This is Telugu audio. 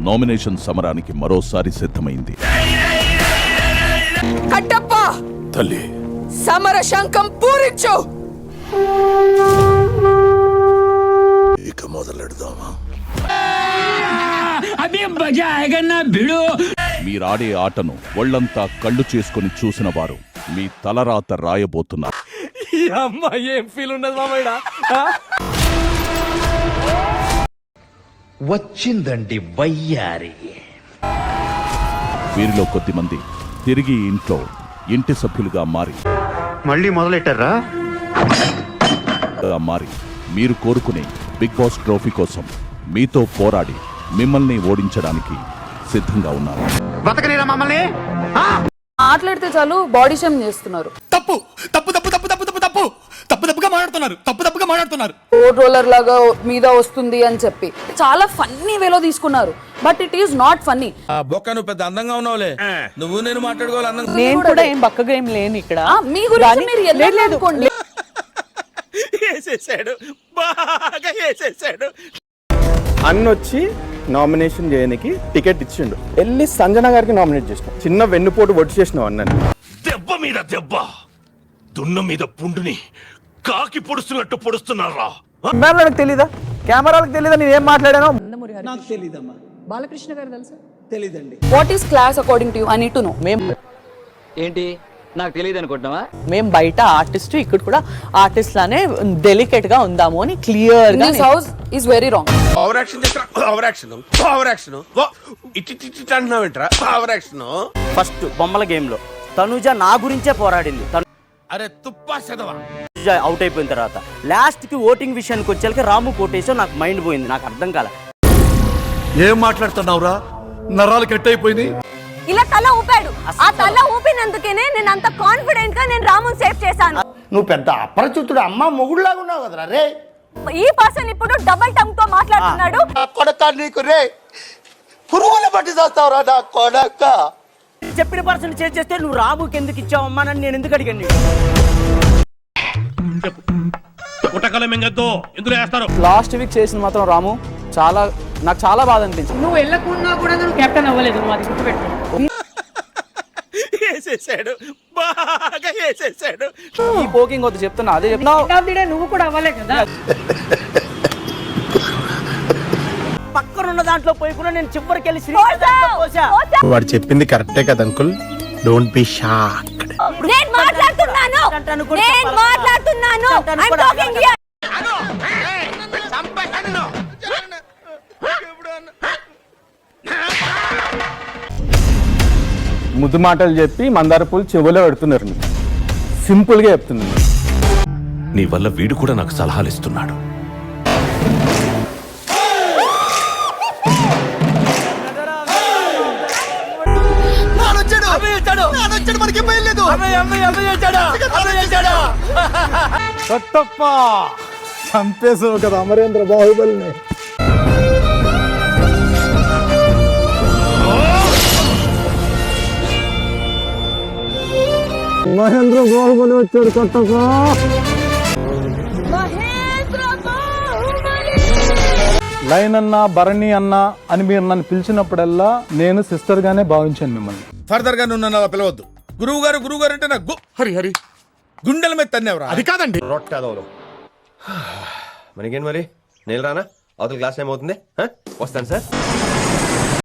నామినేషన్ సమరానికి మరోసారి సిద్ధమైంది. కట్టప్ప తల్లి, సమర శంఖం పూరించు. ఇక మొదలెడదామా? మీరాడే ఆటను ఒళ్లంతా కళ్ళు చేసుకుని చూసిన వారు మీ తలరాత రాయబోతున్నారు. ఏం ఫీల్ ఉన్నది మామయ్య? వచ్చిందండి వయ్యారి. వీరిలో కొద్దిమంది తిరిగి ఇంటి సభ్యులుగా మళ్ళీ మొదలెట్టారా మారి మీరు కోరుకునే బిగ్ బాస్ ట్రోఫీ కోసం మీతో పోరాడి మిమ్మల్ని ఓడించడానికి సిద్ధంగా ఉన్నారు. బతకనేరా మమ్మల్ని? మాట్లాడితే చాలు బాడీ షేమ్ చేస్తున్నారు. మాట్లాడుతున్నారు. రోడ్ రోలర్ లాగా మీద వస్తుంది అని చెప్పి చాలా ఫన్నీ వేలో తీసుకున్నారు. But it is not funny. బొక్క నువ్వు పెద్ద అందంగా ఉన్నావులే, నువ్వు నేను మాట్లాడుకోవాలి అందంగా. నేను కూడా ఏం బక్కగా ఏం లేను ఇక్కడ. మీ గురించి మీరు ఎలా అనుకోండి. వేసేసాడు, బాగా వేసేసాడు. అన్నొచ్చి నామినేషన్ చేయడానికి టికెట్ ఇచ్చిండు. వెళ్ళి సంజన గారికి నామినేట్ చేసినాం. చిన్న వెన్నుపోటు ఒడ్డు చేసినాం అన్నని. దెబ్బ మీద దెబ్బ, దున్న మీద పుండుని కాకి పొడుస్తున్నట్టు పొడుస్తున్నారా? కెమెరాలకు తెలీదా? కెమెరాలకు తెలీదా నేను ఏం మాట్లాడానో? నాకు తెలీదమ్మా. బాలకృష్ణ గారు తెలుసా? తెలీదండి. What is class according to you? I need to know. ఏంటి నాకు తెలియదు అనుకుంటున్నావా? మేము బయట ఆర్టిస్ట్, ఇక్కడ కూడా ఆర్టిస్ట్ లానే డెలికేట్ గా ఉందాము అని క్లియర్ గా. This house is very wrong. Over action చేస్తా, ఓవర్ యాక్షన్ ఇట్టి అంటున్నావేంట్రా? Over action. ఫస్ట్ బొమ్మల గేమ్ లో తనుజ నా గురించే పోరాడింది. అరే తుప్పా చదవా. అవుట్ అయిపోయిన తర్వాత లాస్ట్ కి ఓటింగ్ విషయానికి వచ్చేసరికి రాము కోటేశం నాకు మైండ్ పోయింది. నాకు అర్థం కాలే. ఏం మాట్లాడుతున్నావురా? నరాలు కట్ అయిపోయింది. ఇలా తల ఊపాడు. ఆ తల ఊపినందుకేనే నేను అంత కాన్ఫిడెంట్ గా నేను రాముని సేవ్ చేశాను. నువ్వు పెద్ద అపరిచితుడు అమ్మ మొగుడులాగా ఉన్నావు కదరా రే. ఈ పర్సన్ ఇప్పుడు డబుల్ టంగ్ తో మాట్లాడుతున్నాడు. కొడక నీకు రే పురుగుల పట్టి చేస్తావురా నా కొడక. చెప్పిన పర్సన్ చేంజ్ చేస్తే నువ్వు రాముకి ఎందుకు ఇచ్చావమ్మా అని నేను ఎందుకు అడిగాను? లాస్ట్ వీక్ చేసిన మాత్రం రాము నాకు చాలా బాధ అనిపించింది. నువ్వు వెళ్ళకుండా కూడా నువ్వు కెప్టెన్ అవ్వలేదు. నువ్వు అది గుర్తుపెట్టు. వేసేసాడు, బాగా వేసేసాడు. ఈ పోకింగ్ వద్దు చెప్తున్నా. అదే చెప్తున్నా. నువ్వు కూడా అవ్వలే కదా. పక్కనున్న దాంట్లో పోయి కూడా నేను చివరికి వెళ్ళి వాడు చెప్పింది కరెక్టే కదా అంకుల్. Don't be shocked. నేను మాట్లాడుతున్నాను. I'm talking here. ముద్దు మాటలు చెప్పి మందార పూలు చెవులో పెడుతున్నారు. సింపుల్ గా చెప్తున్నాను. నీ వల్ల వీడు కూడా నాకు సలహాలు ఇస్తున్నాడు. కొత్తప్ప చంపేసావు కదా అమరేంద్ర బాహుబలిని. మహేంద్ర బాహుబలి వచ్చాడు కొత్తప్ప. లైన్ అన్నా భరణి అన్నా అని మీరు నన్ను పిలిచినప్పుడల్లా నేను సిస్టర్ గానే భావించాను మిమ్మల్ని. ఫర్దర్ గా నువ్వు నన్ను అలా పిలవద్దు. గురువు గారు అంటే నాకు హరి గుండెల మీద తన్నేవరా? అది కాదండి. రొట్టెదవరు మనకేం మరి నేను రానా? అవతల క్లాస్ ఏమవుతుంది? వస్తాను సార్.